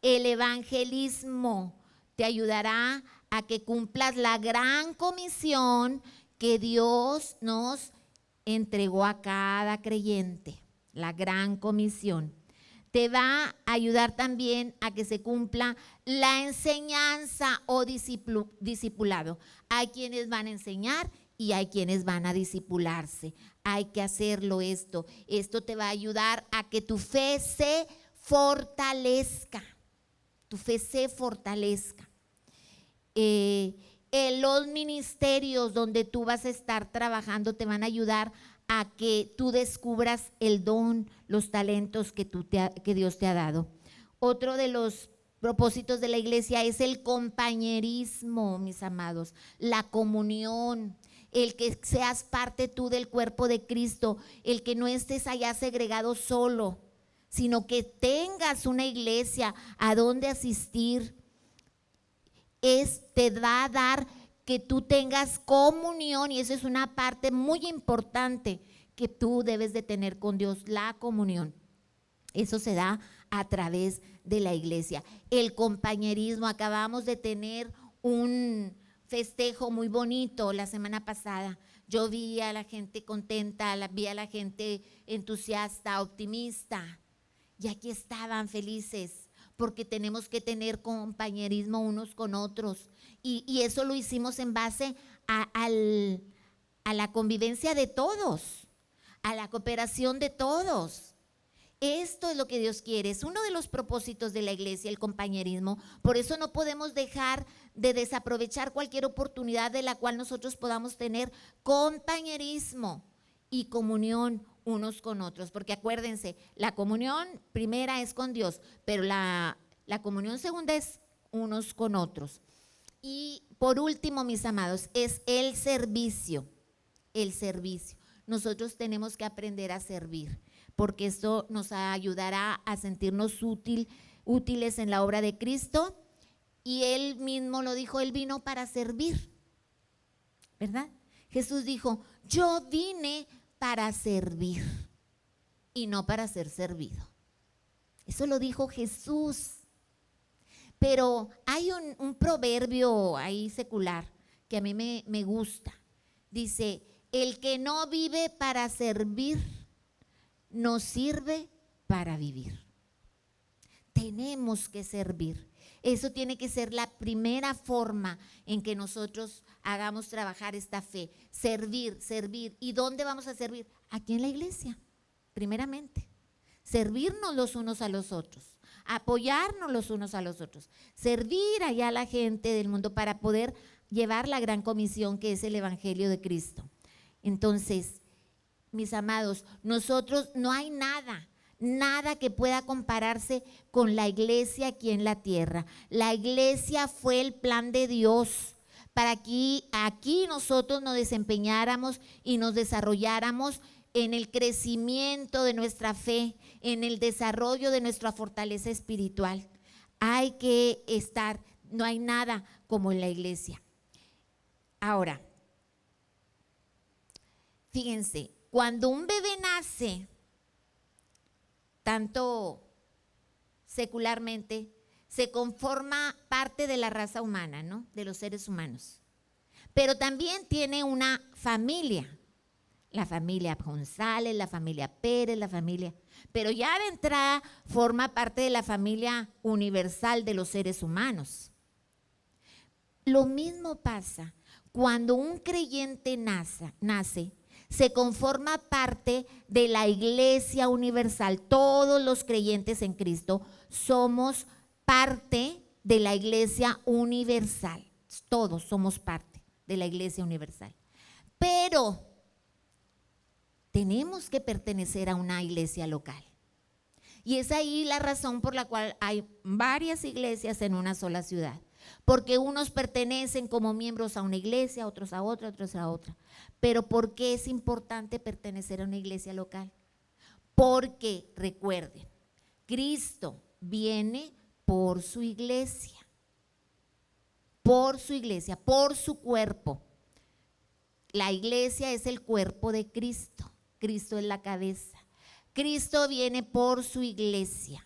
El evangelismo te ayudará a que cumplas la gran comisión que Dios nos entregó a cada creyente, la gran comisión. Te va a ayudar también a que se cumpla la enseñanza o discipulado. Hay quienes van a enseñar y hay quienes van a discipularse. Hay que hacerlo esto. Esto te va a ayudar a que tu fe se fortalezca. Tu fe se fortalezca. Los ministerios donde tú vas a estar trabajando te van a ayudar a que tú descubras el don, los talentos que Dios te ha dado. Otro de los propósitos de la iglesia es el compañerismo, mis amados, la comunión, el que seas parte tú del cuerpo de Cristo, el que no estés allá segregado solo, sino que tengas una iglesia a donde asistir. Te va a dar que tú tengas comunión, y eso es una parte muy importante que tú debes de tener con Dios, la comunión. Eso se da a través de la iglesia. El compañerismo, acabamos de tener un festejo muy bonito la semana pasada. Yo vi a la gente contenta, vi a la gente entusiasta, optimista, y aquí estaban felices, porque tenemos que tener compañerismo unos con otros. Y eso lo hicimos en base a la convivencia de todos, a la cooperación de todos. Esto es lo que Dios quiere. Es uno de los propósitos de la iglesia, el compañerismo. Por eso no podemos dejar de desaprovechar cualquier oportunidad de la cual nosotros podamos tener compañerismo y comunión unos con otros. Porque acuérdense, la comunión primera es con Dios, pero la La comunión segunda es unos con otros. Y por último, mis amados, es el servicio. El servicio. Nosotros tenemos que aprender a servir, porque esto nos ayudará a sentirnos útiles en la obra de Cristo. Y Él mismo lo dijo, Él vino para servir, ¿verdad? Jesús dijo, yo vine para servir y no para ser servido. Eso lo dijo Jesús. Pero hay un proverbio ahí secular que a mí me gusta. Dice, el que no vive para servir, no sirve para vivir. Tenemos que servir. Eso tiene que ser la primera forma en que nosotros hagamos trabajar esta fe. Servir, servir. ¿Y dónde vamos a servir? Aquí en la iglesia, primeramente. Servirnos los unos a los otros, apoyarnos los unos a los otros, servir allá a la gente del mundo para poder llevar la gran comisión que es el Evangelio de Cristo. Entonces, mis amados, nosotros no hay nada que pueda compararse con la iglesia aquí en la tierra. La iglesia fue el plan de Dios para que aquí nosotros nos desempeñáramos y nos desarrolláramos en el crecimiento de nuestra fe, en el desarrollo de nuestra fortaleza espiritual. Hay que estar, no hay nada como en la iglesia. Ahora, fíjense, cuando un bebé nace, tanto secularmente, se conforma parte de la raza humana, ¿no? De los seres humanos. Pero también tiene una familia. La familia González, la familia Pérez, la familia… Pero ya de entrada forma parte de la familia universal de los seres humanos. Lo mismo pasa cuando un creyente nace, se conforma parte de la iglesia universal. Todos los creyentes en Cristo somos parte de la iglesia universal. Todos somos parte de la iglesia universal. Pero tenemos que pertenecer a una iglesia local. Y es ahí la razón por la cual hay varias iglesias en una sola ciudad. Porque unos pertenecen como miembros a una iglesia, otros a otra, otros a otra. Pero ¿por qué es importante pertenecer a una iglesia local? Porque, recuerden, Cristo viene por su iglesia, por su cuerpo. La iglesia es el cuerpo de Cristo. Cristo es la cabeza. Cristo viene por su iglesia,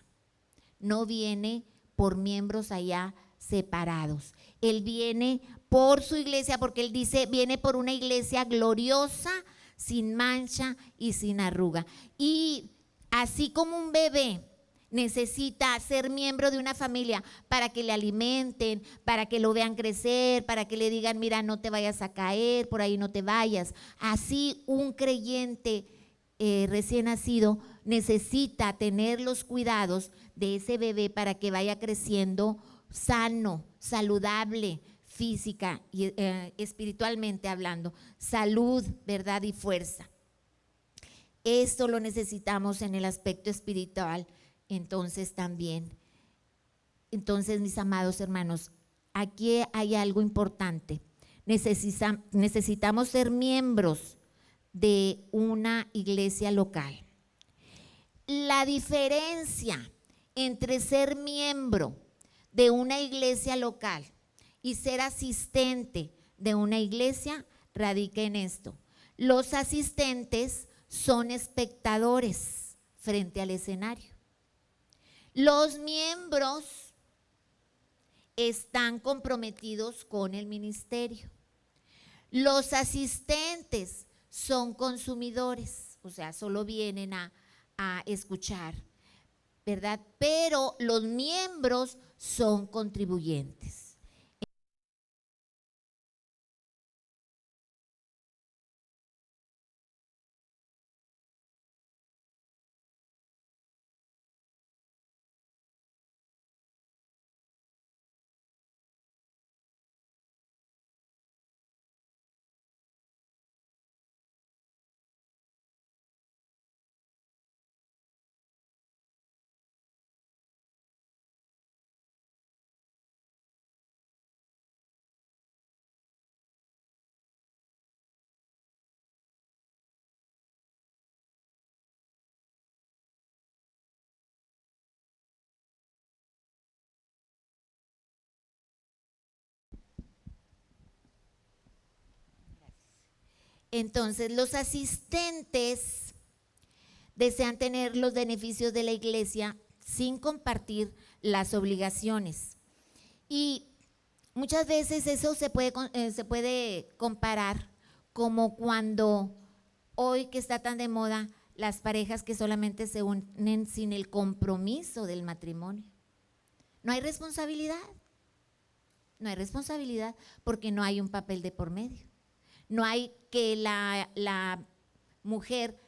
no viene por miembros allá separados. Él viene por su iglesia porque Él dice, viene por una iglesia gloriosa, sin mancha y sin arruga. Y así como un bebé necesita ser miembro de una familia para que le alimenten, para que lo vean crecer, para que le digan, mira, no te vayas a caer, por ahí no te vayas. Así un creyente recién nacido necesita tener los cuidados de ese bebé para que vaya creciendo sano, saludable, física y espiritualmente hablando, salud, verdad y fuerza. Esto lo necesitamos en el aspecto espiritual, entonces también. Entonces, mis amados hermanos, aquí hay algo importante. Necesitamos ser miembros de una iglesia local. La diferencia entre ser miembro de una iglesia local y ser asistente de una iglesia radica en esto. Los asistentes son espectadores frente al escenario. Los miembros están comprometidos con el ministerio. Los asistentes son consumidores, o sea, solo vienen a escuchar, ¿verdad? Pero los miembros son contribuyentes. Entonces, los asistentes desean tener los beneficios de la iglesia sin compartir las obligaciones. Y muchas veces eso se puede comparar como cuando hoy que está tan de moda las parejas que solamente se unen sin el compromiso del matrimonio. No hay responsabilidad. No hay responsabilidad porque no hay un papel de por medio. No hay que la mujer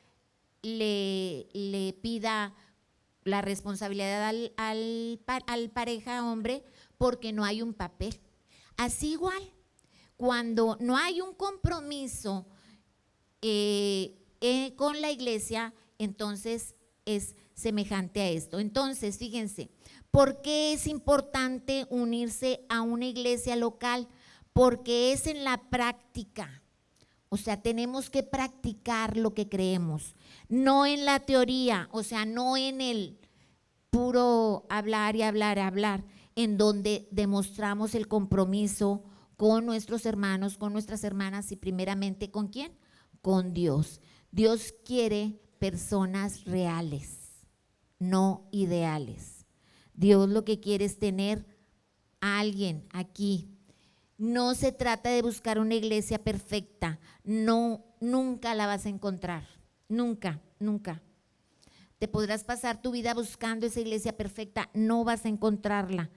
le pida la responsabilidad al pareja hombre porque no hay un papel. Así igual, cuando no hay un compromiso con la iglesia, entonces es semejante a esto. Entonces, fíjense, ¿por qué es importante unirse a una iglesia local? Porque es en la práctica. O sea, tenemos que practicar lo que creemos, no en la teoría, o sea, no en el puro hablar y hablar, en donde demostramos el compromiso con nuestros hermanos, con nuestras hermanas y primeramente ¿con quién? Con Dios. Dios quiere personas reales, no ideales. Dios lo que quiere es tener a alguien aquí. No se trata de buscar una iglesia perfecta, no, nunca la vas a encontrar, nunca. Te podrás pasar tu vida buscando esa iglesia perfecta, no vas a encontrarla.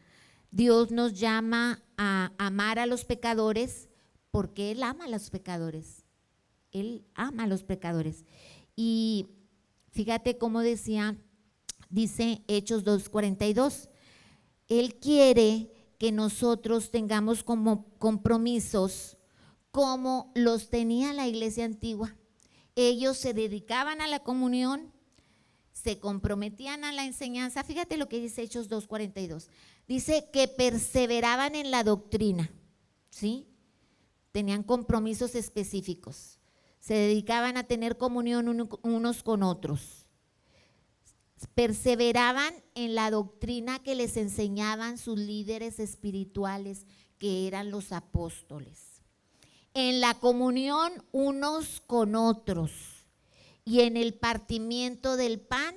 Dios nos llama a amar a los pecadores porque Él ama a los pecadores. Él ama a los pecadores. Y fíjate cómo dice Hechos 2:42, Él quiere que nosotros tengamos como compromisos como los tenía la iglesia antigua. Ellos se dedicaban a la comunión, se comprometían a la enseñanza. Fíjate lo que dice Hechos 2:42. Dice que perseveraban en la doctrina, ¿sí? Tenían compromisos específicos. Se dedicaban a tener comunión unos con otros. Perseveraban en la doctrina que les enseñaban sus líderes espirituales, que eran los apóstoles. En la comunión unos con otros y en el partimiento del pan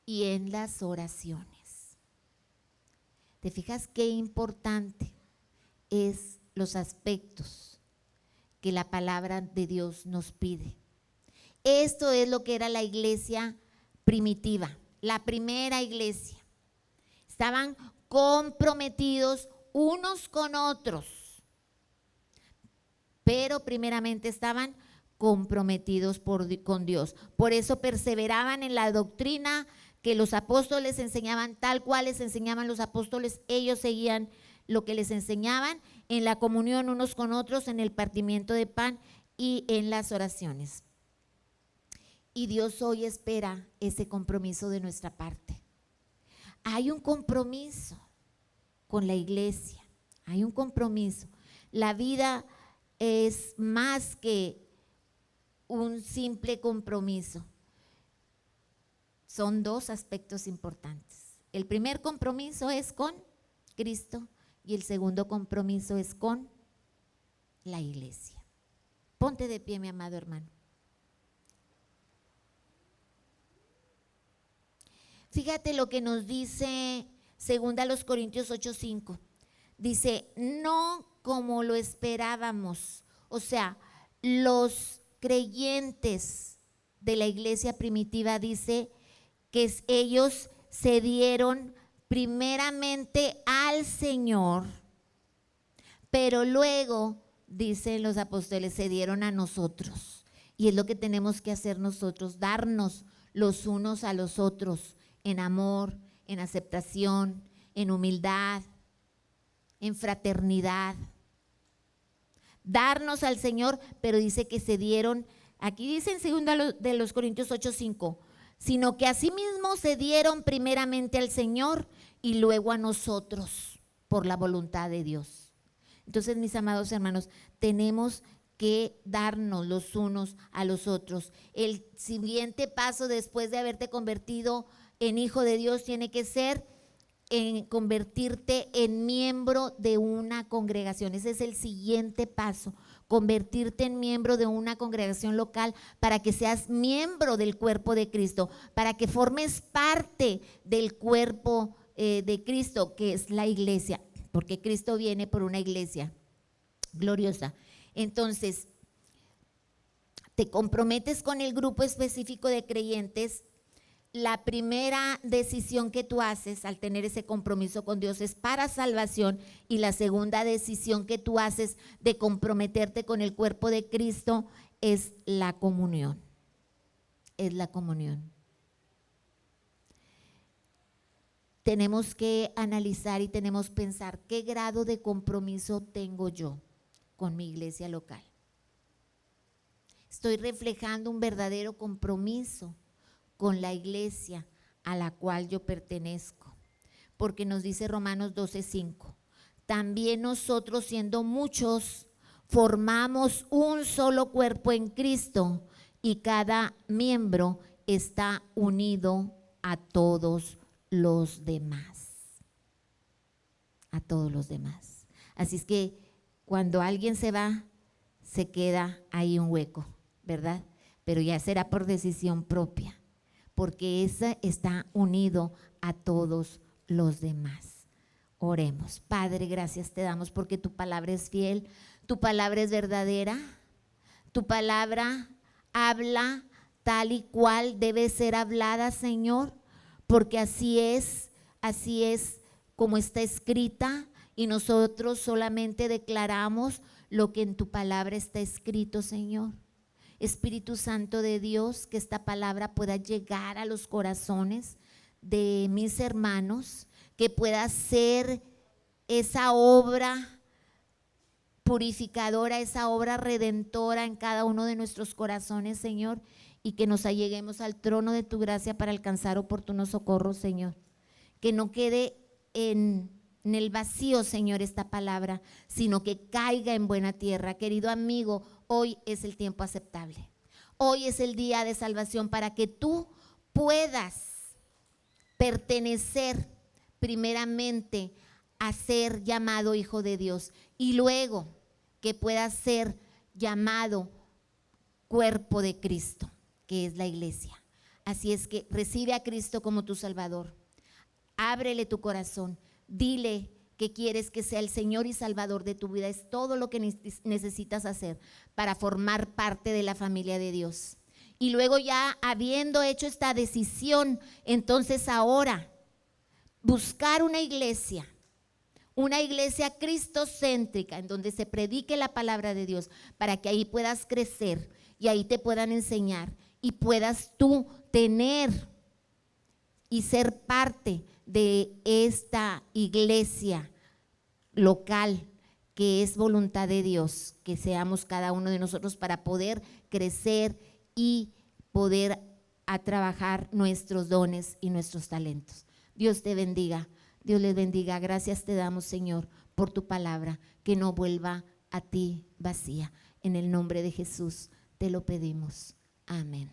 y en las oraciones. ¿Te fijas qué importante es los aspectos que la palabra de Dios nos pide? Esto es lo que era la iglesia primitiva, la primera iglesia. Estaban comprometidos unos con otros, pero primeramente estaban comprometidos con Dios. Por eso perseveraban en la doctrina que los apóstoles enseñaban, tal cual les enseñaban los apóstoles. Ellos seguían lo que les enseñaban en la comunión unos con otros, en el partimiento de pan y en las oraciones. Y Dios hoy espera ese compromiso de nuestra parte. Hay un compromiso con la iglesia, hay un compromiso. La vida es más que un simple compromiso. Son dos aspectos importantes. El primer compromiso es con Cristo y el segundo compromiso es con la iglesia. Ponte de pie, mi amado hermano. Fíjate lo que nos dice 2 Corintios 8:5. Dice, no como lo esperábamos. O sea, los creyentes de la iglesia primitiva, dice que ellos se dieron primeramente al Señor, pero luego, dicen los apóstoles, se dieron a nosotros. Y es lo que tenemos que hacer nosotros, darnos los unos a los otros en amor, en aceptación, en humildad, en fraternidad. Darnos al Señor, pero dice que se dieron, aquí dice en 2 Corintios 8:5, sino que asimismo se dieron primeramente al Señor y luego a nosotros por la voluntad de Dios. Entonces, mis amados hermanos, tenemos que darnos los unos a los otros. El siguiente paso después de haberte convertido en hijo de Dios tiene que ser en convertirte en miembro de una congregación. Ese es el siguiente paso. convertirte en miembro de una congregación local para que seas miembro del cuerpo de Cristo, para que formes parte del cuerpo de Cristo, que es la iglesia, porque Cristo viene por una iglesia gloriosa. Entonces, te comprometes con el grupo específico de creyentes. La primera decisión que tú haces al tener ese compromiso con Dios es para salvación, y la segunda decisión que tú haces de comprometerte con el cuerpo de Cristo es la comunión. Es la comunión. Tenemos que analizar y tenemos que pensar qué grado de compromiso tengo yo con mi iglesia local. Estoy reflejando un verdadero compromiso con la iglesia a la cual yo pertenezco, porque nos dice Romanos 12:5, también nosotros, siendo muchos, formamos un solo cuerpo en Cristo, y cada miembro está unido a todos los demás. A todos los demás. Así es que cuando alguien se va, se queda ahí un hueco, ¿verdad? Pero ya será por decisión propia, porque ese está unido a todos los demás. Oremos. Padre, gracias te damos porque tu palabra es fiel, tu palabra es verdadera, tu palabra habla tal y cual debe ser hablada, Señor, porque así es como está escrita, y nosotros solamente declaramos lo que en tu palabra está escrito, Señor. Espíritu Santo de Dios, que esta palabra pueda llegar a los corazones de mis hermanos, que pueda ser esa obra purificadora, esa obra redentora en cada uno de nuestros corazones, Señor, y que nos alleguemos al trono de tu gracia para alcanzar oportuno socorro, Señor. Que no quede en el vacío, Señor, esta palabra, sino que caiga en buena tierra. Querido amigo, hoy es el tiempo aceptable. Hoy es el día de salvación para que tú puedas pertenecer primeramente a ser llamado hijo de Dios, y luego que puedas ser llamado cuerpo de Cristo, que es la iglesia. Así es que recibe a Cristo como tu Salvador. Ábrele tu corazón, dile que quieres que sea el Señor y Salvador de tu vida. Es todo lo que necesitas hacer para formar parte de la familia de Dios. Y luego, ya habiendo hecho esta decisión, entonces ahora buscar una iglesia cristocéntrica, en donde se predique la palabra de Dios, para que ahí puedas crecer y ahí te puedan enseñar y puedas tú tener y ser parte de esta iglesia local, que es voluntad de Dios, que seamos cada uno de nosotros para poder crecer y poder a trabajar nuestros dones y nuestros talentos. Dios te bendiga, Dios les bendiga. Gracias te damos, Señor, por tu palabra, que no vuelva a ti vacía. En el nombre de Jesús te lo pedimos. Amén.